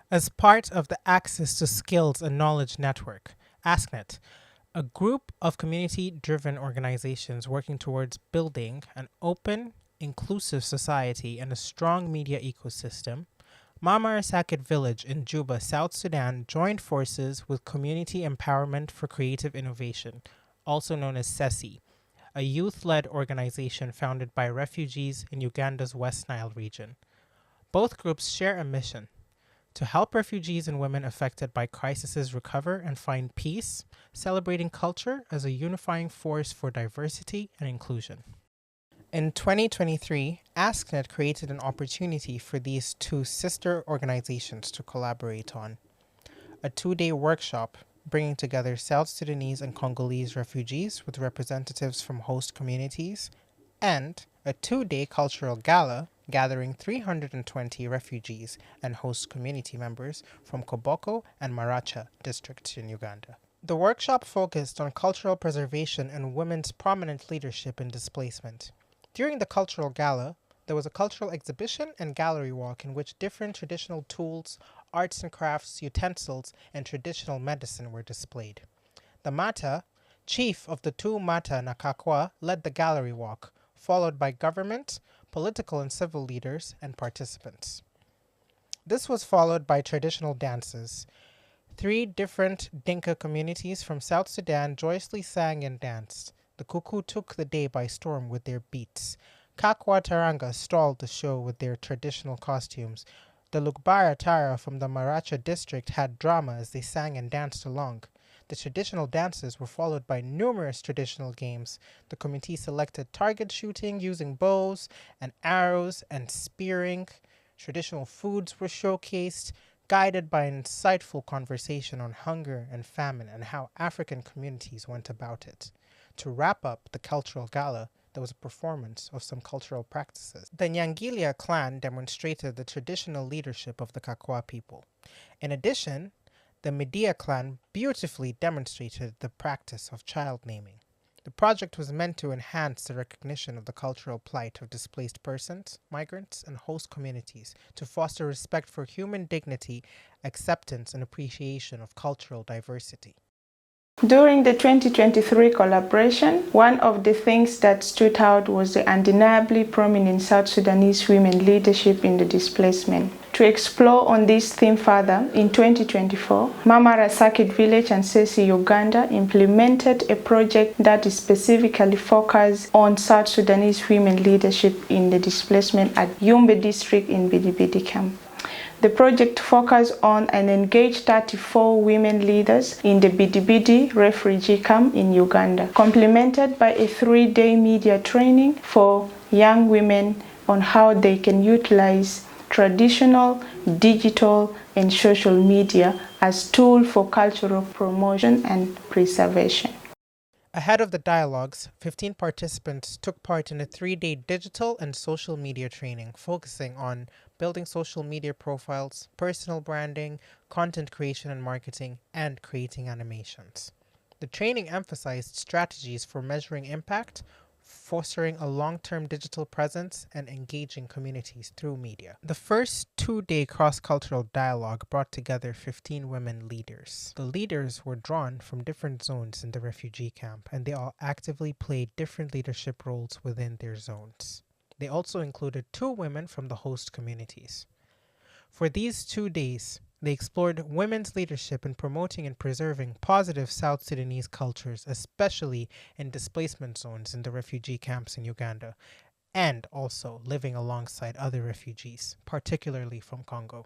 As part of the Access to Skills and Knowledge Network, ASKnet, a group of community-driven organizations working towards building an open, inclusive society and a strong media ecosystem, Mamara Sakit Village in Juba, South Sudan joined forces with Community Empowerment for Creative Innovation, also known as CECI, a youth-led organization founded by refugees in Uganda's West Nile region. Both groups share a mission to help refugees and women affected by crises recover and find peace, celebrating culture as a unifying force for diversity and inclusion. In 2023, AskNet created an opportunity for these two sister organizations to collaborate on a 2-day workshop bringing together South Sudanese and Congolese refugees with representatives from host communities, and a 2-day cultural gala gathering 320 refugees and host community members from Koboko and Maracha districts in Uganda. The workshop focused on cultural preservation and women's prominent leadership in displacement. During the cultural gala, there was a cultural exhibition and gallery walk in which different traditional tools, arts and crafts, utensils, and traditional medicine were displayed. The Mata, chief of the two Mata Nakakwa, led the gallery walk, followed by government, political and civil leaders, and participants. This was followed by traditional dances. 3 different Dinka communities from South Sudan joyously sang and danced. The Kuku took the day by storm with their beats. Kakwa Taranga stalled the show with their traditional costumes. The Lugbara Tara from the Maracha district had drama as they sang and danced along. The traditional dances were followed by numerous traditional games. The committee selected target shooting using bows and arrows and spearing. Traditional foods were showcased, guided by an insightful conversation on hunger and famine and how African communities went about it. To wrap up the cultural gala, there was a performance of some cultural practices. The Nyangilia clan demonstrated the traditional leadership of the Kakwa people. In addition, the Medea clan beautifully demonstrated the practice of child naming. The project was meant to enhance the recognition of the cultural plight of displaced persons, migrants, and host communities, to foster respect for human dignity, acceptance, and appreciation of cultural diversity. During the 2023 collaboration, one of the things that stood out was the undeniably prominent South Sudanese women leadership in the displacement. To explore on this theme further, in 2024, Mamara Sakit Village and CECI Uganda implemented a project that is specifically focused on South Sudanese women leadership in the displacement at Yumbe district in Bidibidi camp. The project focused on and engaged 34 women leaders in the Bidibidi refugee camp in Uganda, complemented by a 3-day media training for young women on how they can utilize traditional, digital, and social media as tools for cultural promotion and preservation. Ahead of the dialogues, 15 participants took part in a 3-day digital and social media training focusing on building social media profiles, personal branding, content creation and marketing, and creating animations. The training emphasized strategies for measuring impact, fostering a long-term digital presence, and engaging communities through media. The first 2-day cross-cultural dialogue brought together 15 women leaders. The leaders were drawn from different zones in the refugee camp, and they all actively played different leadership roles within their zones. They also included 2 women from the host communities. For these 2 days, they explored women's leadership in promoting and preserving positive South Sudanese cultures, especially in displacement zones in the refugee camps in Uganda, and also living alongside other refugees, particularly from Congo.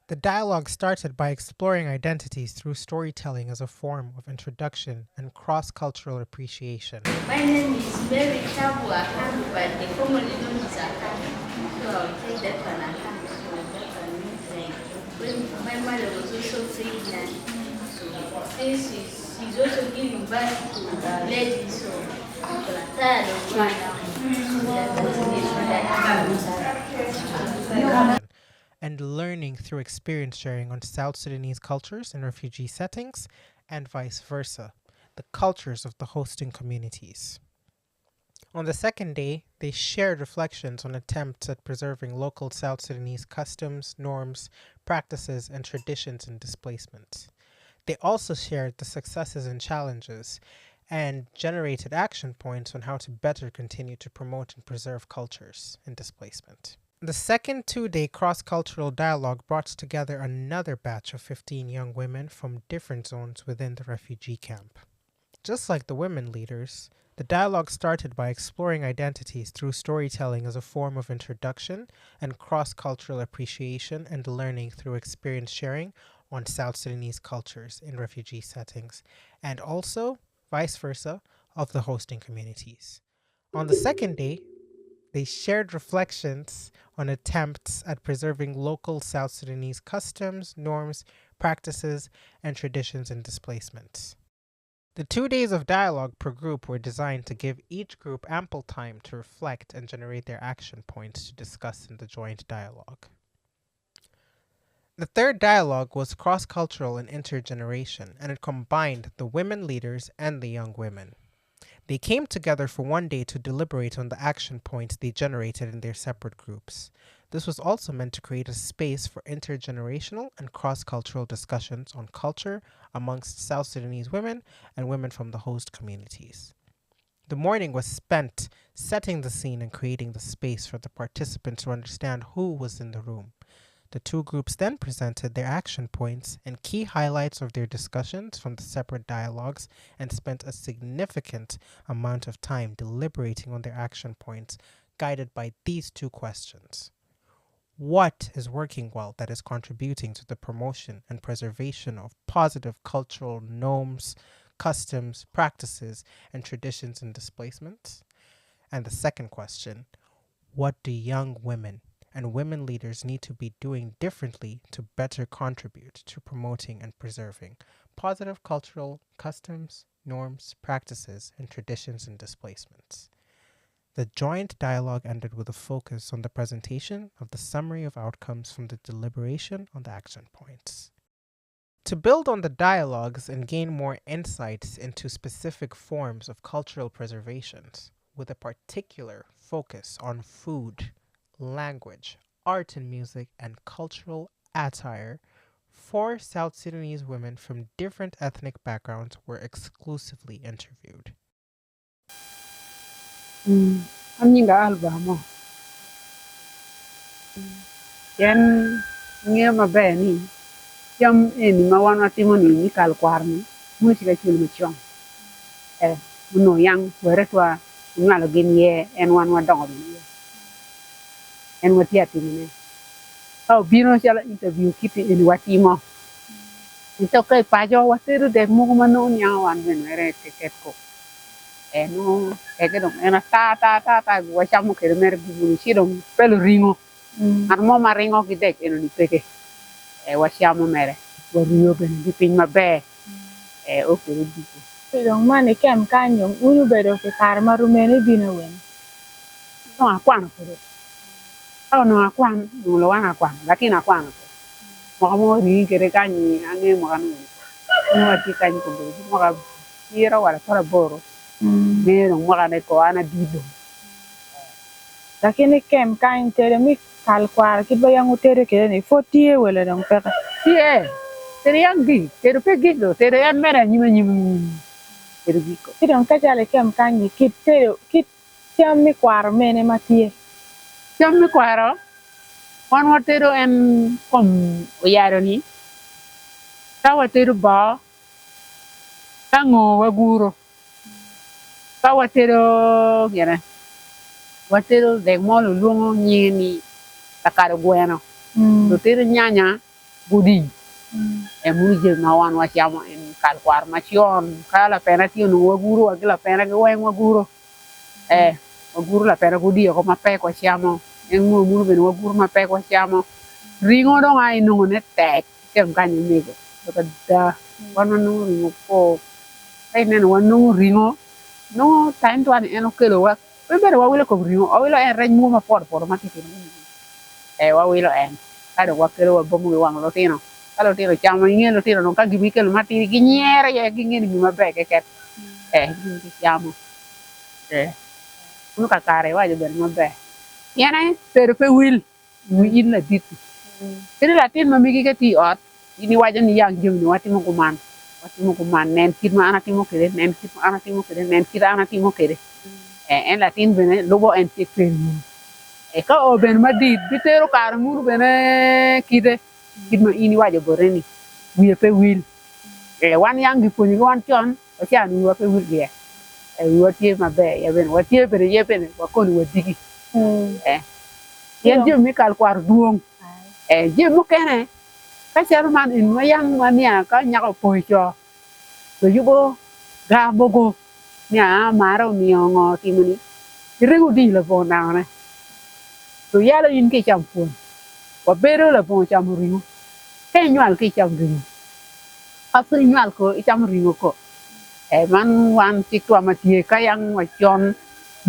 The dialogue started by exploring identities through storytelling as a form of introduction and cross-cultural appreciation. My name is Mary Tabu Akan, but the formerly known as Akan. So I'll take that one Akan. So that one means like when my mother was also pregnant, so since she's also giving birth to the lady, so the third of one now. So that was the and learning through experience sharing on South Sudanese cultures in refugee settings, and vice versa, the cultures of the hosting communities. On the second day, they shared reflections on attempts at preserving local South Sudanese customs, norms, practices, and traditions in displacement. They also shared the successes and challenges and generated action points on how to better continue to promote and preserve cultures in displacement. The second 2-day cross-cultural dialogue brought together another batch of 15 young women from different zones within the refugee camp. Just like the women leaders, the dialogue started by exploring identities through storytelling as a form of introduction and cross-cultural appreciation and learning through experience sharing on South Sudanese cultures in refugee settings, and also, vice versa, of the hosting communities. On the second day, they shared reflections on attempts at preserving local South Sudanese customs, norms, practices, and traditions in displacement. The 2 days of dialogue per group were designed to give each group ample time to reflect and generate their action points to discuss in the joint dialogue. The third dialogue was cross-cultural and intergeneration, and it combined the women leaders and the young women. They came together for one day to deliberate on the action points they generated in their separate groups. This was also meant to create a space for intergenerational and cross-cultural discussions on culture amongst South Sudanese women and women from the host communities. The morning was spent setting the scene and creating the space for the participants to understand who was in the room. The two groups then presented their action points and key highlights of their discussions from the separate dialogues and spent a significant amount of time deliberating on their action points, guided by these two questions. What is working well that is contributing to the promotion and preservation of positive cultural norms, customs, practices, and traditions in displacement? And the second question, what do young women and women leaders need to be doing differently to better contribute to promoting and preserving positive cultural customs, norms, practices, and traditions in displacements? The joint dialogue ended with a focus on the presentation of the summary of outcomes from the deliberation on the action points. To build on the dialogues and gain more insights into specific forms of cultural preservations, with a particular focus on food, language, art and music, and cultural attire, 4 South Sudanese women from different ethnic backgrounds were exclusively interviewed. Aminga albamo. Yan ngia mabeni. Yam eni mawana timoni ni kalkwarni. Musika chulu mchong. Muno yang weretwa ngalo ginye en wan wa dongo ni. En wati ati ni. Au bino chala interview kiti en wati mo. Ito kay pajo watiru de mo mano nya wan venere tiket ko. No, que dong, ena ta gua chamo que mer gubuni dong pelo ringo. Armo ma ringo ki dek eno ni peke. Wa chamo mere. Wa rio ben di pin ma be. O que dito. Dong mane kem kanyo unu bedo ke karma rumene bina wen. No akwan ko. No akwan, no lo wana akwan, lakini akwan ko. Mo ri ke re kanyi ane mo kanu. No ati kanyi ko be. Mo ka ira wala para boro. Pero magana ko ana dido. Lakini kem kain tere mi kalkwar ki bayang utere ke ni fotie wala dong peka. Tie. Tere yang gi, tere pe gi do, tere yan mera nyima. Tere gi ko. Ki dong ka jale kem kanyi kit tere kit tiam mi kwar mene matie. Tiam mi kwaro. Wan watero en kom oyaro ni. Ta watero ba. Ta ngo waguro. Ta watero gana. Watero de molo lungo nyini takaro bueno. Watero nyanya budi. E muje mawan wasiamo en kalkwar machion kala pena tio no waguro agila pena ke wen waguro. Waguro la pena gudi ko mape ko siamo. En mo muru ben waguro mape ko siamo. Ringo dong ai no ne tek kem kanyi mego. Da wano no ringo ko. Ai nen wano ringo. No time to an eno kelo wa bebere wa wile ko ringo o wilo en rej mo ma por matiki wa wilo en kada wa kelo wa bomu wang lo tino kalo tino chamo ngel lo tino no ka gibi kelo matiri ginyere ya gingeni mi mabe ke ket gi chamo nu ka kare wa ben mabe yana pero pe wil mu in la dit kene la tin ma mi ki ti ot ini wajan ni yang jëm ni wati mo ko man nen kit ma ana ti mo kede nen kit ma ana ti mo kede nen kit ana ti mo kede en la tin bene lobo en ti pe e ka o ben ma dit bitero kar mu bene kide kit ma ini wajo boreni wi pe wil e wan yang gi poni wan ton o cha nu wa pe wil ge e wi ti ma be ya ben wa ti pe ye pe wa ko ni wa digi yen jëm mi kal kwar duong jëm mo kene ka char man in ma yang ma nya ka nya ko poi cho to yubo ga bogo nya maro mi ngo ti muni riu di la bo na ne to ya la in ke cham pu wa bero la bo cham riu ke nyal ke cham riu a pu nyal ko i cham riu ko man wan ti to ma ti ka yang wa chon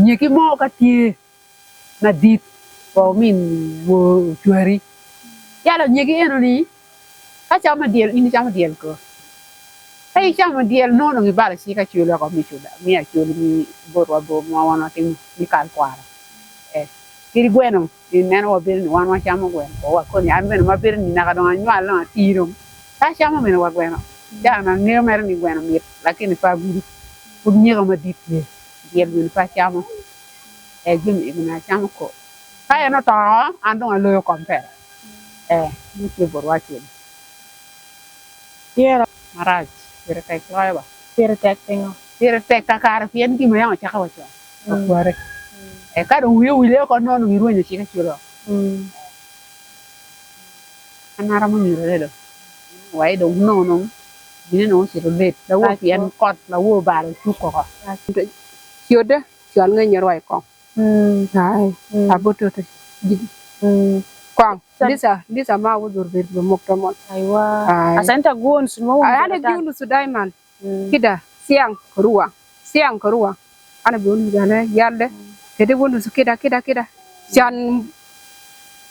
ni ki mo ka ti na dit ko min wo chuari ya la ni ki eno ni ka chama diel ini chama diel ko ai chama diel no no mi bala si ka chulo ko mi chuda mi a chulo mi borwa bo mo wana tin mi kal kwara kiri bueno ni neno wa bir ni wan chama bueno ko wa ko ni an ben ma bir ni na ka don anwa la tiro ka chama me wa bueno ya na ne mer ni bueno mi lakini fa buru bu ni ga ma dit ni diel mi fa chama jim ibna chama ko ka no to an don lo ko pe ni ki borwa chulo Yeah, Maracha, kira tek loy ba. Peter Tacting. Kira tek ta kar pien ki mo yang cha ka wa cha. Akware. E ka do wi le ko no ni ru ni chi ka chulo. Anara mo ni re do. Wai do no no. Ni no si do let. La wo pien kot la wo ba le chu ko. Chioda, chion ngai nyer wai ko. Ai, aboto to. Kwang, Lisa ma wo dur bir be mokto mon. Aywa. Asanta gon sumo. Ana giulu Sudaiman. Kida siang korua. Ana biulu gane yalle. Kede wonu su kida. Chan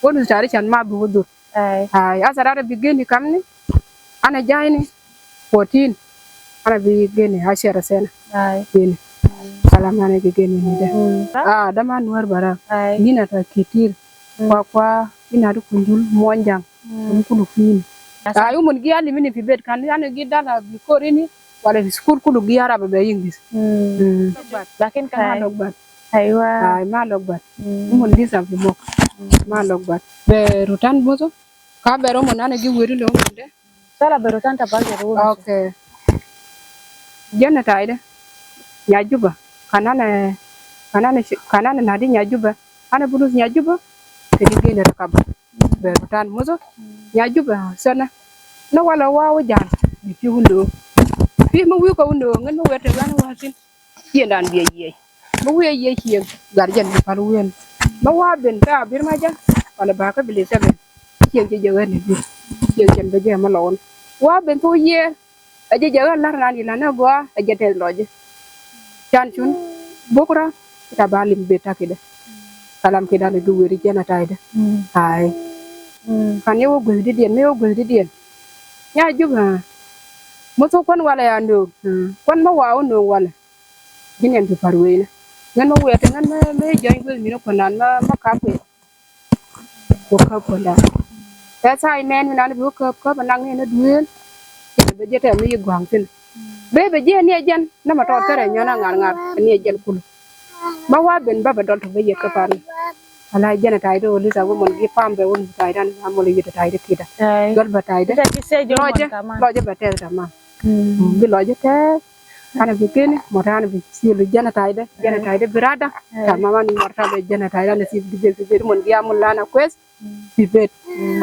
wonu tari chan ma bu dur. Ai asara bigeni kamni. Ana jaini 14. Ana bigeni hashara sena. Ai. Bini. Salamane bigeni ni de. Dama nuar bara. Nina ta kitir. Kwa ina du kunjul monjang kulu fini ayu mun gi ali mini fi bet kan yana gi dala bi korini wala fi school kulu gi araba be ingis Lakin kan ma logbat aywa ay ma logbat mun di sam fi mok ma logbat be rutan bozo ka be ro mon ana gi weri lo mon de sala berutan ta ba gero. okay jana taide nyajuba kanana nadi nyajuba ana bulus nyajuba kedi gene rakaba berutan mozo nyajuba sana no wala wawo jan bi fi hundo fi mo wi ko hundo ngen mo wete gan wasin yendan bi ye mo wi ye ki garjan bi par wen mo wa ben ta bir ma ja wala ba ka bi sebe kien je jewe ne bi kien ken be je ma lon wa ben to ye aje jewe lar nan ila na go aje tel loje chan chun bokura ta balim beta kide kalam ke dane du weri jena tayde ay kan yo gol di dien me yo gol di dien nya juba mo to kon wala ya ndo kon ma waaw no wala ginen bi parwe na ngan mo wete ngan me joy gol mi no konan ma ka ko ko da ta sai men na bi ko ba nang ne duel be jete mi gwang tin be je ne jan na ma to tere nyona ngar ne jan kul ma wa ben baba dol to be ka par ala jana tayde o lisa wo mon gi pambe won taydan amol yita tayde kita gol ba tayde loje ba tel ta ma bi loje te ana bi ken mo tan bi silu jana tayde birada ta mama ni morta be jana tayda ne si bi mon gi amul lana quest bi bet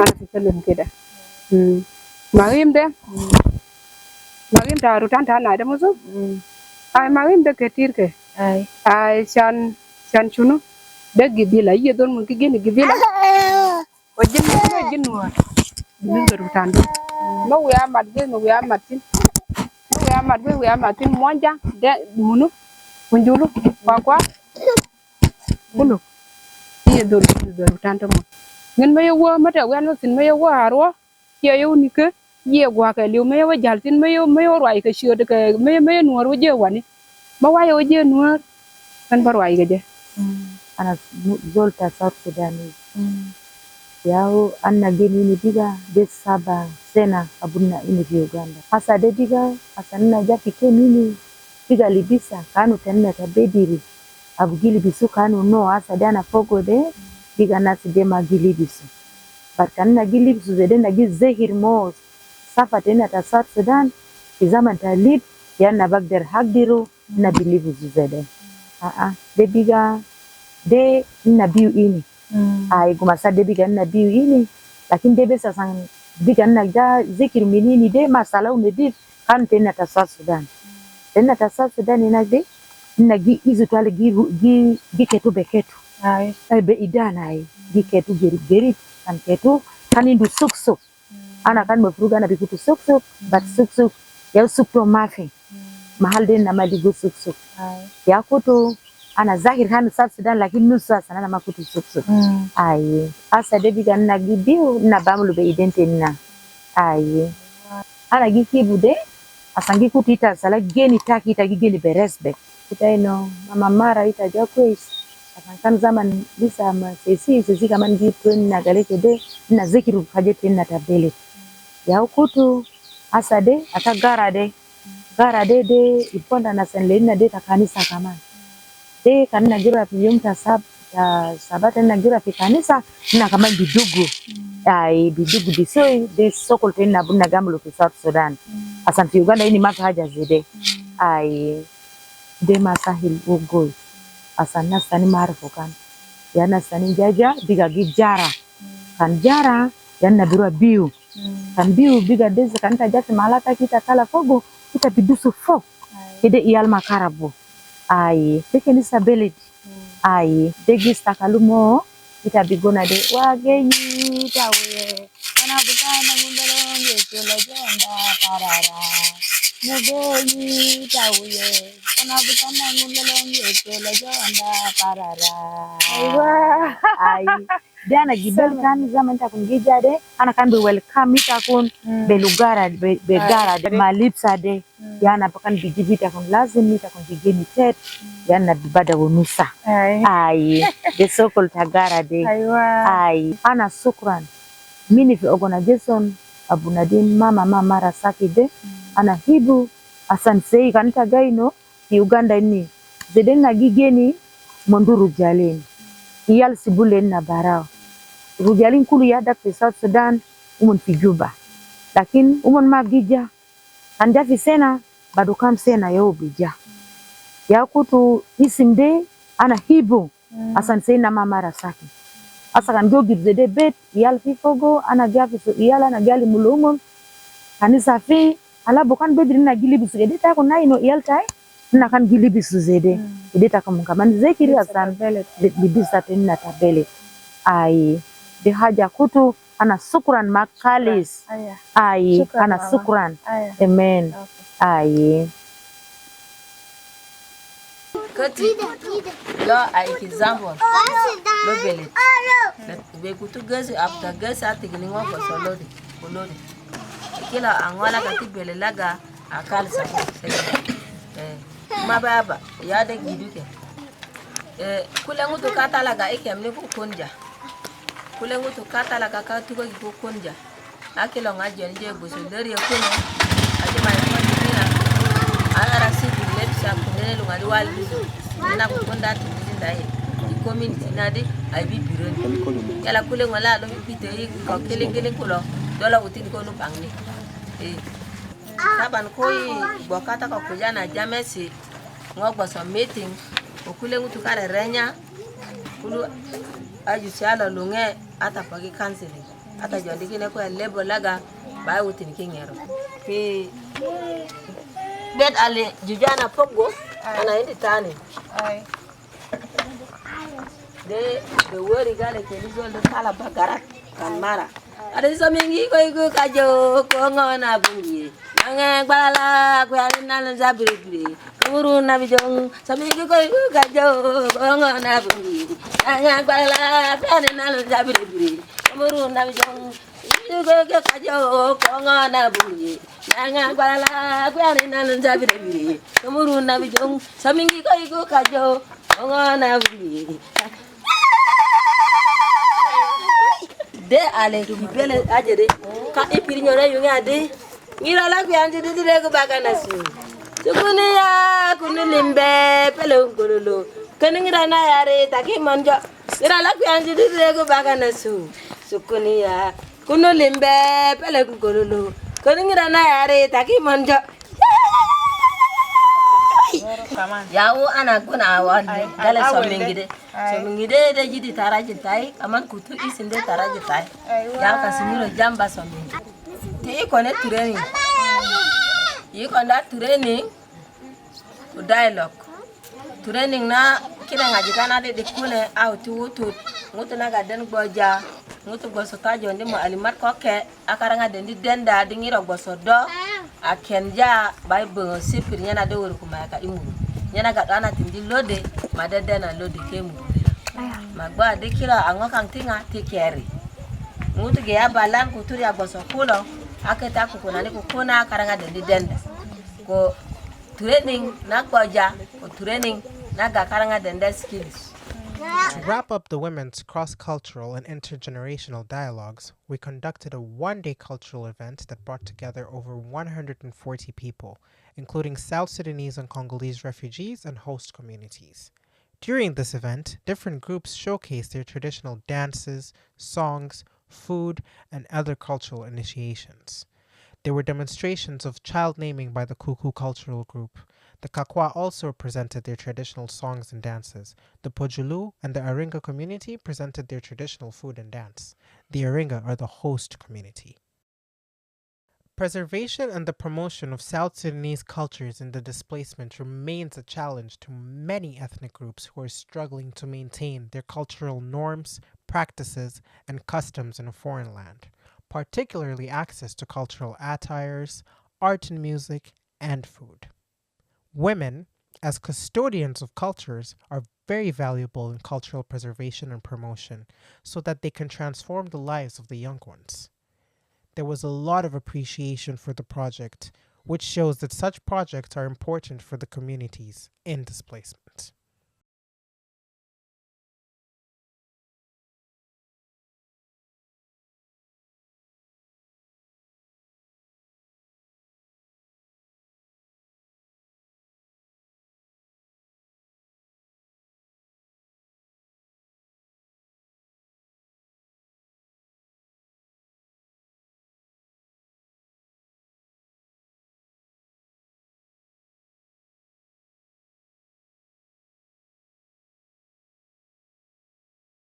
ana fi kelem kida magim ta rutan ta na de muzo ay magim de ketir ke ay chan chunu de gibila ye don mun ki gene gibila o jinwa min garu tando no we amat ge no we amatin monja de munu kunjulu kwa bulu ye don garu tando mo ngin me yo mata wan sin me yo aro ye yo ni ke ye gwa ka liu me yo jaltin me yo roi ka shio de ka me nuor je wani ma wa yo je nuor kan bar wa ge Ana zolta South Sudanese. Yao anna geni ni biga de saba sena abuna ini Uganda. Asa de biga asa nina jaki ke mini biga libisa kanu tenna tabediri abugili bisu kanu no asa de ana fogo de biga nasi de magili bisu. Barkanna gili bisu zede na giz zehir mos safa tena ta South Sudan izama talib yana bagder hagdiru na bilivu zede. De biga de na biu ini. Ay gumasa de biga na biu ini lakini de besa sang biga na ja zikir minini de masala umedi kan tena ta South Sudan. Tena ta South Sudan ina de na gi izu tale gi ketu beketu. Ay be idana ay gi ketu geri kan ketu kan indu suksuk. Ana kan mafruga na bikutu suksuk but suksuk ya sukto mafi. Mahal de na mali go suksuk. Ya kutu ana zahir kan South Sudan lakini nusa sana na makutu suksuk. Ay asa de biga na gibiu na bamulu be idente na. Ay ana gikibu de asangi kutita sala geni taki ita geni beresbe. Kita ino mama mara ita jakwes. Asankan zaman bisa ma CECI kama ngitu na galeke de na zikiru kajete na tabele. Ya ukutu asa de atagara de iponda na senlena de takanisa kama. De kanina gira piyumta sabata na gira kanisa na kama bidugu. Ay bidugu disoi de sokol tena buna gamlo ki South Sudan. Asan fi Uganda ini maka haja zide. Ay de masahil ugoi. Asan nasani marufu kan. Ya nasani jaja biga gijara. Kan jara yana birua biu. Kan biu biga desi kan ta jati malata kita kala fogo kita bidusu fok. Ide iyal makarabu. Ay tekeni sabelid. Ay degista kalumo kita bigona de wageyi tawe. Kana bukana ngundalong yesola jonda parara. Negoyi tawe. Kana bukana ngundalong yesola jonda parara. Ay Diana gibel kan zaman ta kun gijade ana kan be welcome ita kun be lugara be gara de malipsa de yana pakan bijibita kun lazim ita kun gigeni tet yana bibada wonusa ay de sokol tagara de ay ana sukran mini fi organization abunadin mama mara Sakit de ana hibu asan sei kan tagaino fi Uganda ni zeden na gigeni monduru jalen iyal sibulen na barao rujalin kulu ya dak fi South Sudan umun fi Juba lakin umun ma gija anja fi sena bado kam sena yo bija ya kutu isim de ana hibu asan sena mama Sakit asakan go gibzede bet iyal fi fogo ana gafi so iyala na gali mulumum kanisa fi ala bukan bedrin na gili bisu de ta ko naino iyal tai na kan gili bisu zede de ta kam kaman zekiri asan di bisa tenna tabele ay de haja kutu ana sukran makalis ay ana sukran amen ay kati lo ay example lo belet be kutu gasi after gasi atigini ngo ko solodi kolodi kila angwala kati bele laga akal sa mababa ya de giduke kule ngutu kata laga ikemni ku konja kule ngutu kata laga ka tuko ku konja akilo ngaje nje buso deri kuno ati mai konja ara sidi lepsa kunene lungali wali na ku konda tindai community nade ay bi biron yala kule ngala lo bite yi ko kele kulo dola utin ko no pangni saban koy bokata ko kujana jamesi ngogba so meeting okule ngutu kare renya kulu aju sala lunge ata pagi counseling ata jondi kine ko lebo laga ba utin kingero pe bet ale jujana pogo ana indi tani ay de wori gale ke lizol de kala bagarat kan mara ada somengi ko iko kajo ko ngona bungi anga bala ko ani nan zabiri uru na bijong somengi ko iko kajo ko ngona bungi anga bala ko ani nan zabiri uru na bijong iko kajo ko ngona bungi anga bala ko ani nan zabiri uru na bijong somengi ko iko kajo Ongona buli. De ale kipele ajere ka ipirinyora yunga de ngira la kuyanje de ko baka nasu tukuni ya kunilimbe pele ngololo kaningira na yare taki manjo ngira la kuyanje de ko baka nasu sukuni ya kunilimbe pele ngololo kaningira na yare taki manjo yawo ana kuna awan dale somingide de jidi taraji tai aman kutu isinde taraji tai ya kasimiro jamba somingide te ko ne training yi ko nda training to dialogue training na kina ngaji kana de kune out wutu ngutu na gaden gboja ngutu gboso tajo ndi mo alimat ko ke akaranga de ndi denda dingiro gboso do akenja bible sipir nyana de wor kuma ka imu nyana ga dana tindi lode madede na lode kemu magba de kila ango kan tinga tikeri ngutu ge ya balan kuturi ya gboso kulo aketa ku kuna ni ku kuna karanga de denda ko training na gboja ko training na ga karanga de skills. To wrap up the women's cross-cultural and intergenerational dialogues, we conducted a one-day cultural event that brought together over 140 people, including South Sudanese and Congolese refugees and host communities. During this event, different groups showcased their traditional dances, songs, food, and other cultural initiations. There were demonstrations of child naming by the Kuku cultural group. The Kakwa also presented their traditional songs and dances. The Pojulu and the Aringa community presented their traditional food and dance. The Aringa are the host community. Preservation and the promotion of South Sudanese cultures in the displacement remains a challenge to many ethnic groups who are struggling to maintain their cultural norms, practices, and customs in a foreign land, particularly access to cultural attires, art and music, and food. Women, as custodians of cultures, are very valuable in cultural preservation and promotion so that they can transform the lives of the young ones. There was a lot of appreciation for the project, which shows that such projects are important for the communities in displacement.